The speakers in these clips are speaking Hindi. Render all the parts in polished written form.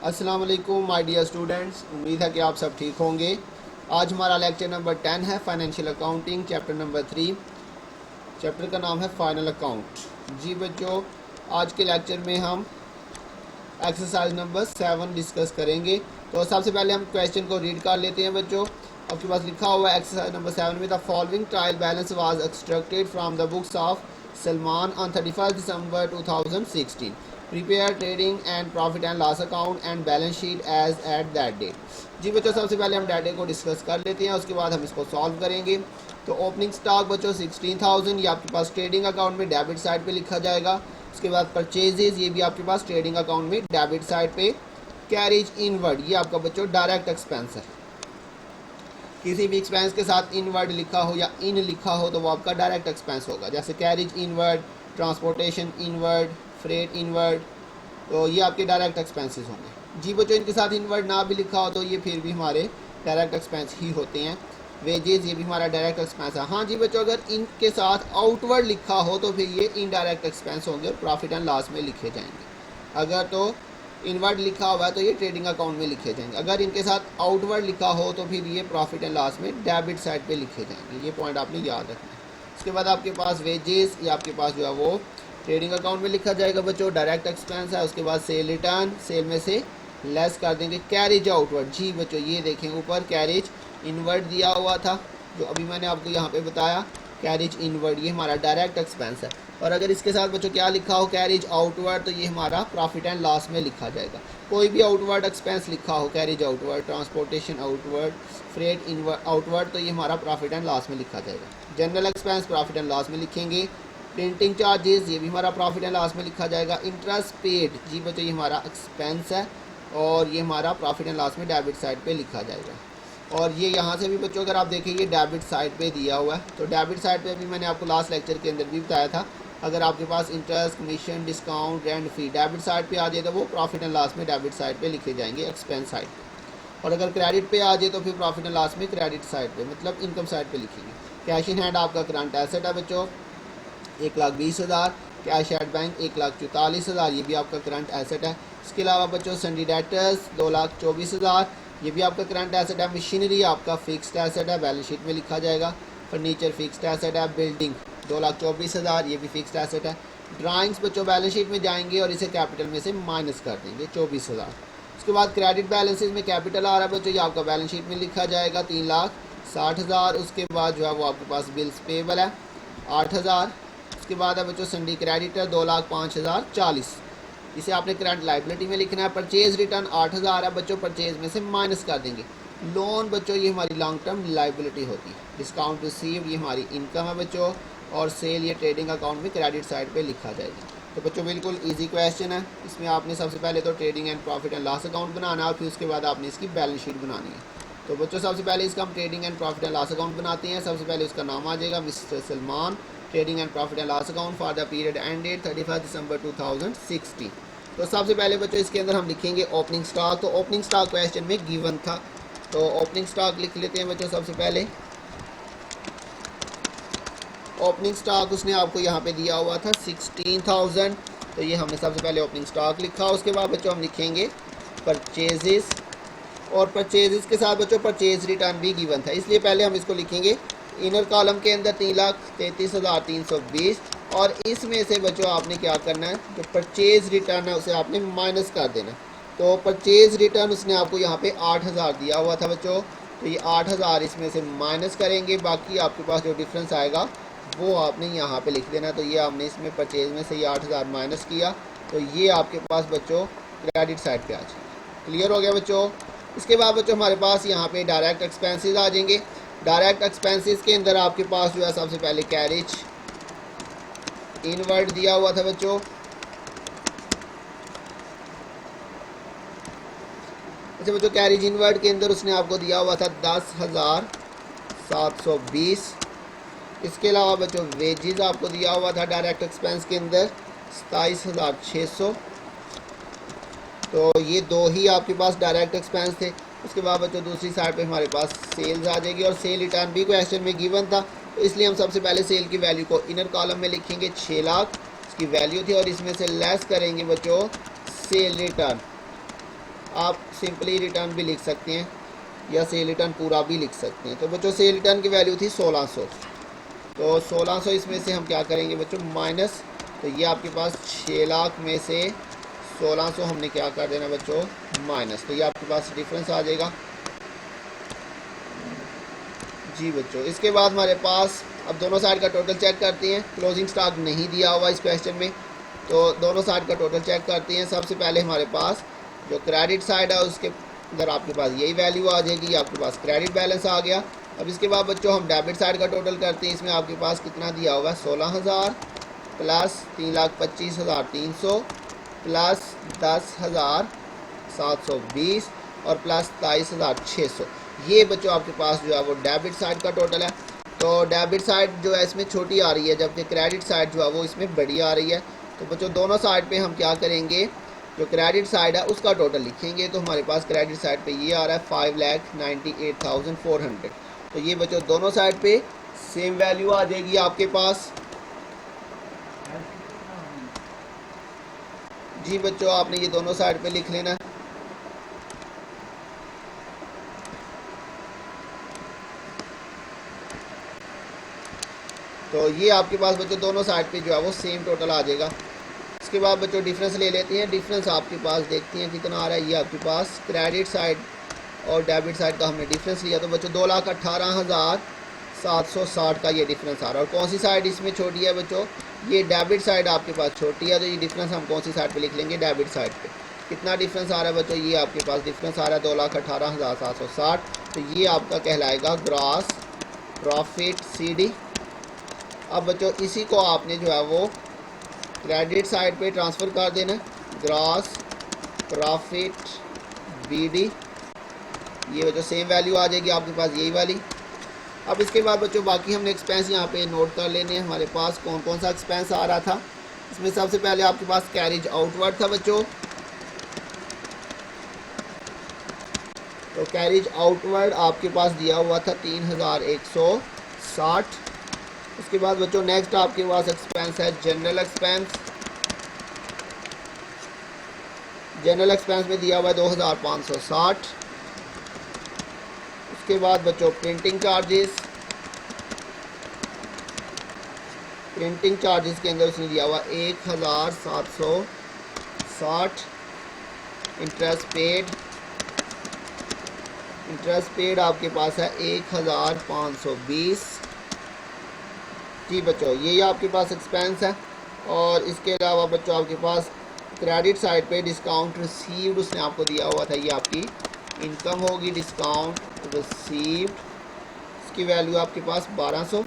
अस्सलाम वालेकुम माय डियर स्टूडेंट्स, उम्मीद है कि आप सब ठीक होंगे। आज हमारा लेक्चर नंबर 10 है, financial accounting, chapter number 3। Chapter का नाम है फाइनल अकाउंट। जी बच्चों, आज के लेक्चर में हम एक्सरसाइज नंबर 7 डिस्कस करेंगे। तो सबसे पहले हम क्वेश्चन को रीड कर लेते हैं बच्चों। आपके पास लिखा हुआ है एक्सरसाइज नंबर 7 में, the following trial balance was extracted from the books of Salman on 31 December 2016। Prepare trading and profit and loss account and balance sheet as at that date. जी बच्चों, सबसे पहले हम डाटे को डिस्कस कर लेते हैं, उसके बाद हम इसको सॉल्व करेंगे। तो ओपनिंग स्टॉक बच्चों 16,000, ये आपके पास ट्रेडिंग अकाउंट में डेबिट साइड पे लिखा जाएगा। उसके बाद परचेजेज, ये भी आपके पास ट्रेडिंग अकाउंट में डेबिट साइड पे। कैरेज इनवर्ड, ये आपका बच्चों डायरेक्ट एक्सपेंस है। किसी भी एक्सपेंस के साथ इनवर्ड लिखा हो या इन लिखा हो तो वो आपका डायरेक्ट एक्सपेंस होगा, जैसे carriage inward, transportation inward, freight inward, तो ये आपके डायरेक्ट एक्सपेंसेस होंगे। जी बच्चों, इनके साथ इनवर्ड ना भी लिखा हो तो ये फिर भी हमारे डायरेक्ट एक्सपेंस ही होते हैं। वेजेस, ये भी हमारा डायरेक्ट एक्सपेंस है। हाँ जी बच्चों, अगर इनके साथ आउटवर्ड लिखा हो तो फिर ये इनडायरेक्ट एक्सपेंस होंगे और प्रॉफिट एंड लॉस में लिखे जाएंगे। अगर तो इनवर्ड लिखा हुआ है तो ये ट्रेडिंग अकाउंट में लिखे जाएंगे। अगर इनके साथ आउटवर्ड लिखा हो तो फिर ये प्रॉफिट एंड लॉस में डेबिट साइड पे लिखे जाएंगे। ये पॉइंट आपने याद रखना है। उसके बाद आपके पास वेजेस, ये आपके पास जो है वो ट्रेडिंग अकाउंट में लिखा जाएगा बच्चों, डायरेक्ट एक्सपेंस है। उसके बाद सेल रिटर्न, सेल में से लेस कर देंगे। कैरेज आउटवर्ड, जी बच्चों ये देखें ऊपर कैरेज इनवर्ड दिया हुआ था, जो अभी मैंने आपको यहाँ पे बताया कैरेज इनवर्ड, ये हमारा डायरेक्ट एक्सपेंस है। और अगर इसके साथ बच्चों क्या लिखा हो कैरेज आउटवर्ड, तो ये हमारा प्रॉफिट एंड लॉस में लिखा जाएगा। कोई भी आउटवर्ड एक्सपेंस लिखा हो, carriage outward, transportation outward, freight inward outward, तो ये हमारा प्रॉफिट एंड लॉस में लिखा जाएगा। General expense profit and loss में लिखेंगे। प्रिंटिंग चार्जेस, ये भी हमारा प्रॉफिट एंड लॉस में लिखा जाएगा। इंटरेस्ट पेड, जी बच्चों ये हमारा एक्सपेंस है और ये हमारा प्रॉफिट एंड लॉस में डेबिट साइड पे लिखा जाएगा। और ये यहाँ से भी बच्चों अगर आप देखें ये डेबिट साइड पे दिया हुआ है, तो डेबिट साइड पे भी मैंने आपको लास्ट लेक्चर के अंदर भी बताया था, अगर आपके पास इंटरेस्ट, कमीशन, डिस्काउंट, रेंट, फी डेबिट साइड पे आ जाए तो वो प्रॉफिट एंड लॉस में डेबिट साइड पे लिखे जाएंगे, एक्सपेंस साइड पे। और अगर क्रेडिट पे आ जाए तो फिर प्रॉफिट एंड लॉस में क्रेडिट साइड पे, मतलब इनकम साइड पे लिखेंगे। कैश इन हैंड आपका करंट एसेट है बच्चों 1,20,000, कैश एट बैंक 1,44,000, ये भी आपका करंट एसेट है। इसके अलावा बच्चों सन्डी डेटर्स 2,24,000, ये भी आपका करंट एसेट है। मशीनरी आपका फिक्स्ड एसेट है, बैलेंस शीट में लिखा जाएगा। फर्नीचर फिक्स्ड एसेट है। बिल्डिंग 2,24,000, ये भी फिक्स्ड एसेट है। ड्राइंग्स बच्चों बैलेंस शीट में जाएंगे और इसे कैपिटल में से माइनस कर देंगे 24,000। उसके बाद क्रेडिट बैलेंसेज में कैपिटल आ रहा है बच्चों, ये आपका बैलेंस शीट में लिखा जाएगा 3,60,000। उसके बाद जो है वो आपके पास बिल्स पेबल है 8,000। उसके बाद है बच्चों सन्डी क्रेडिटर 2,05,040, इसे आपने करंट लाइबिलिटी में लिखना है। परचेज रिटर्न 8,000 है बच्चों, परचेज में से माइनस कर देंगे। लोन बच्चों ये हमारी लॉन्ग टर्म लाइबिलिटी होती है। डिस्काउंट रिसीव ये हमारी इनकम है बच्चों, और सेल ये ट्रेडिंग अकाउंट में क्रेडिट साइड पे लिखा जाएगा। तो बच्चों बिल्कुल इजी क्वेश्चन है। इसमें आपने सबसे पहले तो trading and profit and loss account बनाना है और फिर उसके बाद आपने इसकी बैलेंस शीट बनानी है। तो बच्चों सबसे पहले इसका हम trading and profit and loss account बनाते हैं। सबसे पहले उसका नाम आ जाएगा mister Salman, trading and profit and loss account for the period ended 31 December 2016। तो सबसे पहले बच्चों इसके अंदर हम लिखेंगे ओपनिंग स्टॉक। तो ओपनिंग स्टॉक क्वेश्चन में गिवन था, तो ओपनिंग स्टॉक लिख लेते हैं बच्चों। सबसे पहले ओपनिंग स्टॉक उसने आपको यहाँ पे दिया हुआ था 16,000, तो ये हमने सबसे पहले ओपनिंग स्टॉक लिखा। उसके बाद बच्चों हम लिखेंगे परचेजेस, और परचेजेस के साथ बच्चों परचेज रिटर्न भी गिवन था, इसलिए पहले हम इसको लिखेंगे इनर कॉलम के अंदर 3,33,320, और इसमें से बच्चों आपने क्या करना है, जो परचेज रिटर्न है उसे आपने माइनस कर देना। तो परचेज रिटर्न उसने आपको यहाँ पे 8,000 दिया हुआ था बच्चों, तो ये 8,000 इसमें से माइनस करेंगे, बाकी आपके पास जो डिफरेंस आएगा वो आपने यहाँ पे लिख देना। तो ये आपने इसमें परचेज में से ये 8,000 माइनस किया, तो ये आपके पास बच्चों क्रेडिट साइड पे आ जाए। क्लियर हो गया बच्चों। इसके बाद बच्चों हमारे पास यहाँ पे डायरेक्ट एक्सपेंसेस आ जाएंगे। डायरेक्ट एक्सपेंसेस के अंदर आपके पास जो है सबसे पहले कैरेज इनवर्ड दिया हुआ था बच्चों। अच्छा बच्चों, कैरेज इनवर्ड के अंदर उसने आपको दिया हुआ था 10,720। इसके अलावा बच्चों वेजेस आपको दिया हुआ था डायरेक्ट एक्सपेंस के अंदर 27,600। तो ये दो ही आपके पास डायरेक्ट एक्सपेंस थे। उसके बाद बच्चों दूसरी साइड पे हमारे पास सेल्स आ जाएगी, और सेल रिटर्न भी क्वेश्चन में गिवन था, तो इसलिए हम सबसे पहले सेल की वैल्यू को इनर कॉलम में लिखेंगे 6 लाख इसकी वैल्यू थी, और इसमें से लेस करेंगे बच्चों सेल रिटर्न आप सिंपली रिटर्न भी लिख सकते हैं या सेल रिटर्न पूरा भी लिख सकते हैं। तो बच्चों सेल रिटर्न की वैल्यू थी 1600, तो 1600 इसमें से हम क्या करेंगे बच्चों माइनस, तो ये आपके पास 6 लाख में से 1600 हमने क्या कर देना बच्चों माइनस, तो ये आपके पास डिफरेंस आ जाएगा। जी बच्चों, इसके बाद हमारे पास अब दोनों साइड का टोटल चेक करते हैं। क्लोजिंग स्टॉक नहीं दिया हुआ इस क्वेश्चन में, तो दोनों साइड का टोटल चेक करते हैं। सबसे पहले हमारे पास जो क्रेडिट साइड है उसके अंदर आपके पास यही वैल्यू आ जाएगी, आपके पास क्रेडिट बैलेंस आ गया। अब इसके बाद बच्चों हम डेबिट साइड का टोटल करते हैं। इसमें आपके पास कितना दिया हुआ है 16,000 प्लस 3,25,300 प्लस 10,720 और प्लस 23,600। ये बच्चों आपके पास जो है वो डेबिट साइड का टोटल है। तो डेबिट साइड जो है इसमें छोटी आ रही है, जबकि क्रेडिट साइड जो है वो इसमें बड़ी आ रही है। तो बच्चों दोनों साइड पे हम क्या करेंगे, जो क्रेडिट साइड है उसका टोटल लिखेंगे। तो हमारे पास क्रेडिट साइड पे ये आ रहा है 5,98,400। तो ये बच्चों दोनों साइड पे सेम वैल्यू आ जाएगी आपके पास। जी बच्चों, आपने ये दोनों साइड पे लिख लेना। तो ये आपके पास बच्चों दोनों साइड पे जो है वो सेम टोटल आ जाएगा। इसके बाद बच्चों डिफरेंस ले लेते हैं। डिफरेंस आपके पास देखते हैं कितना आ रहा है। ये आपके पास क्रेडिट साइड और डेबिट साइड का हमने डिफरेंस लिया, तो बच्चों 2,18,760 का ये डिफरेंस आ रहा है। और कौन सी साइड इसमें छोटी है बच्चों, ये डेबिट साइड आपके पास छोटी है, तो ये डिफरेंस हम कौन सी साइड पे लिख लेंगे, डेबिट साइड पे। कितना डिफरेंस आ रहा है बच्चों, ये आपके पास डिफरेंस आ रहा है 2,18,760। तो ये आपका कहलाएगा ग्रॉस प्रॉफिट CD। अब बच्चों इसी को आपने जो है वो क्रेडिट साइड पे ट्रांसफ़र कर देना, ग्रॉस प्रॉफिट BD। ये बच्चों सेम वैल्यू आ जाएगी आपके पास यही वाली। अब इसके बाद बच्चों बाकी हमने एक्सपेंस यहाँ पे नोट कर लेने हैं। हमारे पास कौन कौन सा एक्सपेंस आ रहा था। इसमें सबसे पहले आपके पास कैरिज आउटवर्ड था बच्चों, तो कैरिज आउटवर्ड आपके पास दिया हुआ था 3,160। उसके बाद बच्चों नेक्स्ट आपके पास एक्सपेंस है जनरल एक्सपेंस। जनरल एक्सपेंस में दिया हुआ है 2,560। उसके बाद बच्चों प्रिंटिंग चार्जेस, प्रिंटिंग चार्जेस के अंदर उसने दिया हुआ 1,760। इंटरेस्ट पेड, इंटरेस्ट पेड आपके पास है 1,520। जी बच्चों ये आपके पास एक्सपेंस है। और इसके अलावा बच्चों आपके पास क्रेडिट साइड पे डिस्काउंट रिसीव्ड उसने आपको दिया हुआ था, ये आपकी इनकम होगी डिस्काउंट रिसीव्ड, इसकी वैल्यू आपके पास 1200।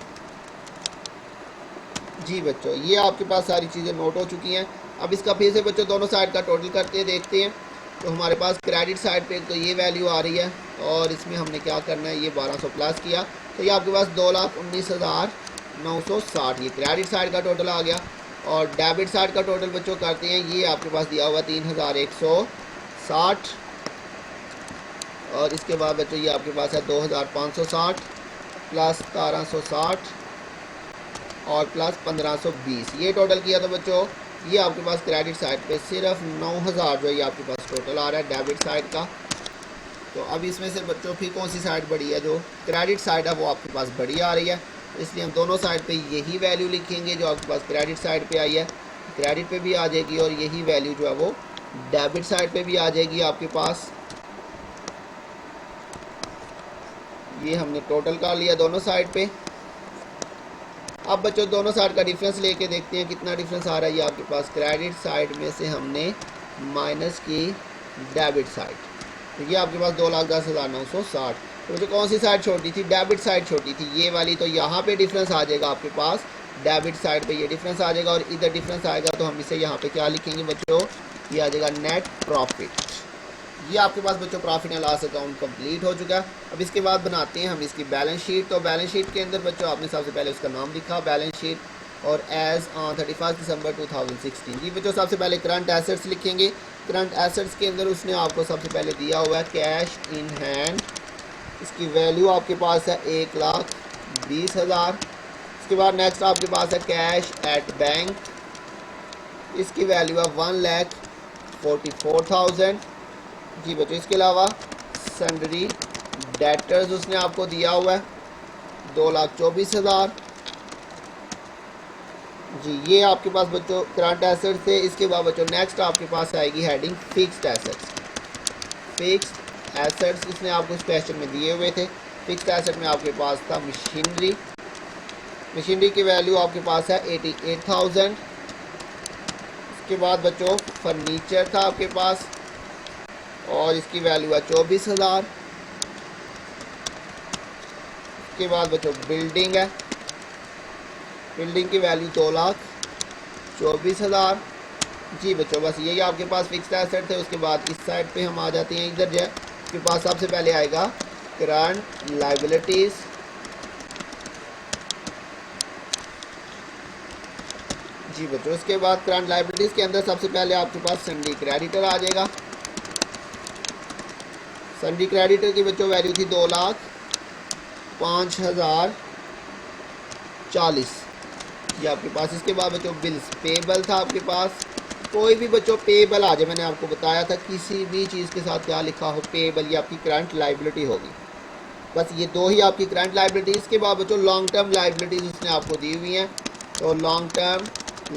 जी बच्चों ये आपके पास सारी चीज़ें नोट हो चुकी हैं। अब इसका फिर से बच्चों दोनों साइड का टोटल करके देखते हैं। तो हमारे पास क्रेडिट साइड पे तो ये वैल्यू आ रही है और इसमें हमने क्या करना है, ये 1200 प्लस किया, तो ये आपके पास 2,19,960 ये क्रेडिट साइड का टोटल आ गया। और डेबिट साइड का टोटल बच्चों करते हैं, ये आपके पास दिया हुआ 3,160। और इसके बाद बच्चों ये आपके पास है 2,560 प्लस 1,360 और प्लस 1,520, ये टोटल किया था बच्चों। ये आपके पास क्रेडिट साइड पे सिर्फ 9,000 जो ये आपके पास टोटल आ रहा है डेबिट साइड का। तो अब इसमें से बच्चों फिर कौन सी साइड बड़ी है, जो क्रेडिट साइड है वो आपके पास बड़ी आ रही है, इसलिए हम दोनों साइड पे यही वैल्यू लिखेंगे जो आपके पास क्रेडिट साइड पे आई है, क्रेडिट पे भी आ जाएगी और यही वैल्यू जो है वो डेबिट साइड पे भी आ जाएगी आपके पास। ये हमने टोटल कर लिया दोनों साइड पे। अब बच्चों दोनों साइड का डिफरेंस लेके देखते हैं कितना डिफरेंस आ रहा है। ये आपके पास क्रेडिट साइड में से हमने माइनस की डेबिट साइड, तो ये आपके पास 2,10,960। तो जो कौन सी साइड छोटी थी, डेबिट साइड छोटी थी ये वाली, तो यहाँ पे डिफरेंस आ जाएगा आपके पास डेबिट साइड पे ये डिफरेंस आ जाएगा। और इधर डिफरेंस आएगा तो हम इसे यहाँ पे क्या लिखेंगे बच्चों, ये आ जाएगा नेट प्रॉफिट। ये आपके पास बच्चों profit and loss account complete हो चुका है। अब इसके बाद बनाते हैं हम इसकी बैलेंस शीट। तो बैलेंस शीट के अंदर बच्चों आपने सबसे पहले उसका नाम लिखा बैलेंस शीट और एज ऑन 31 दिसंबर 2016। जी बच्चों सबसे पहले करंट एसेट्स लिखेंगे। करंट एसेट्स के अंदर उसने आपको सबसे पहले दिया हुआ है कैश इन हैंड, इसकी वैल्यू आपके पास है 1,20,000। इसके बाद नेक्स्ट आपके पास है कैश एट बैंक, इसकी वैल्यू है 1,44,000। जी बच्चों, इसके अलावा सन्ड्री डेटर्स उसने आपको दिया हुआ है 2,24,000। जी ये आपके पास बच्चों करंट एसेट्स थे। इसके बाद बच्चों नेक्स्ट आपके पास आएगी heading fixed assets. Fixed assets इसने आपको इस क्वेश्चन में दिए हुए थे। फिक्स्ड एसेट में आपके पास था मशीनरी। मशीनरी की वैल्यू आपके पास है 88,000। इसके बाद बच्चों फर्नीचर था आपके पास और इसकी वैल्यू है 24,000। इसके बाद बच्चों बिल्डिंग है, बिल्डिंग की वैल्यू 2,24,000। जी बच्चों बस यही आपके पास फिक्स्ड एसेट थे। उसके बाद इस साइड पे हम आ जाते हैं। इधर जो है आपके पास सबसे पहले आएगा करंट लायबिलिटीज़। जी बच्चों, इसके बाद करंट लायबिलिटीज़ के अंदर सबसे पहले आपके पास सन्डी क्रेडिटर आ जाएगा। सन्डी क्रेडिटर की बच्चों वैल्यू थी 2,05,040 ये आपके पास। इसके बाद बच्चों बिल्स पेबल था आपके पास। कोई भी बच्चों पेबल आ जाए, मैंने आपको बताया था किसी भी चीज़ के साथ क्या लिखा हो पेबल, ये आपकी करंट लायबिलिटी होगी। बस ये दो ही आपकी करंट लायबिलिटी। इसके बाद बच्चों लॉन्ग टर्म लायबिलिटीज़ उसने आपको दी हुई हैं। तो लॉन्ग टर्म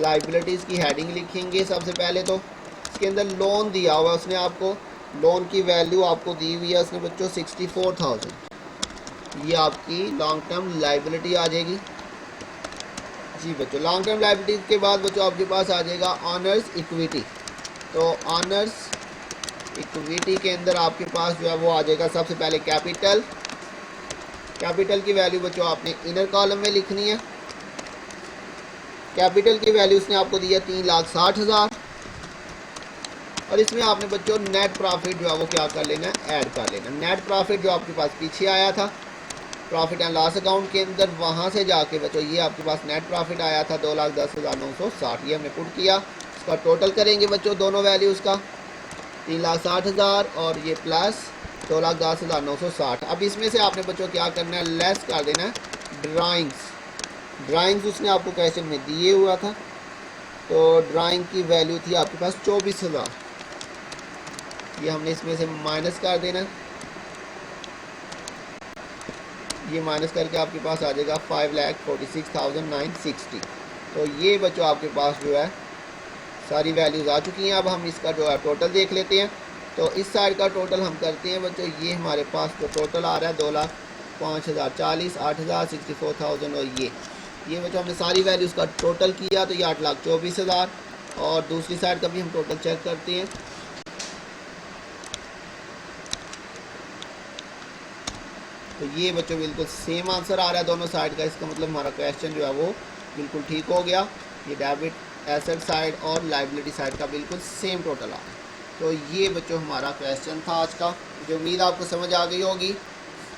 लायबिलिटीज़ की हेडिंग लिखेंगे सबसे पहले। तो इसके अंदर लोन दिया हुआ है उसने आपको। लोन की वैल्यू आपको दी हुई है उसने बच्चों 64,000। ये आपकी लॉन्ग टर्म लायबिलिटी आ जाएगी। जी बच्चों, लॉन्ग टर्म लायबिलिटी के बाद बच्चों आपके पास आ जाएगा ऑनर्स इक्विटी। तो ऑनर्स इक्विटी के अंदर आपके पास जो है वो आ जाएगा सबसे पहले कैपिटल। कैपिटल की वैल्यू बच्चों आपने इनर कॉलम में लिखनी है। कैपिटल की वैल्यू उसने आपको दी है 3,60,000। और इसमें आपने बच्चों नेट प्रॉफिट जो है वो क्या कर लेना है, ऐड कर लेना। नेट प्रॉफिट जो आपके पास पीछे आया था प्रॉफिट एंड लॉस अकाउंट के अंदर, वहाँ से जाके बच्चों ये आपके पास नेट प्रॉफिट आया था 2,10,960। ये हमने पुट किया। इसका टोटल करेंगे बच्चों दोनों वैल्यूज़ का 3,60,000 और ये प्लस 2,10,960। अब इसमें से आपने बच्चों क्या करना है, लेस कर देना है ड्राइंग्स। ड्राइंग्स उसने आपको क्वेश्चन में दिए हुआ था। तो ड्राइंग की वैल्यू थी आपके पास 24,000। ये हमने इसमें से माइनस कर देना। ये माइनस करके आपके पास आ जाएगा 5,46,960। तो ये बच्चों आपके पास जो है सारी वैल्यूज़ आ चुकी हैं। अब हम इसका जो है टोटल देख लेते हैं। तो इस साइड का टोटल हम करते हैं बच्चों। ये हमारे पास जो टोटल आ रहा है 2,05,040, 8,000, 64,000 और ये बच्चों हमने सारी वैल्यूज़ का टोटल किया तो ये 8,24,000। और दूसरी साइड का भी हम टोटल चेक करते हैं। तो ये बच्चों बिल्कुल सेम आंसर आ रहा है दोनों साइड का। इसका मतलब हमारा क्वेश्चन जो है वो बिल्कुल ठीक हो गया। ये डेबिट एसेट साइड और लायबिलिटी साइड का बिल्कुल सेम टोटल आ रहा है। तो ये बच्चों हमारा क्वेश्चन था आज का। जो उम्मीद आपको समझ आ गई होगी।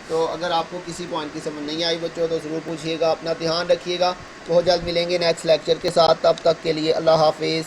तो अगर आपको किसी पॉइंट की समझ नहीं आई बच्चों तो ज़रूर पूछिएगा। अपना ध्यान रखिएगा। बहुत जल्द मिलेंगे नेक्स्ट लेक्चर के साथ। तब तक के लिए अल्लाह हाफिज़।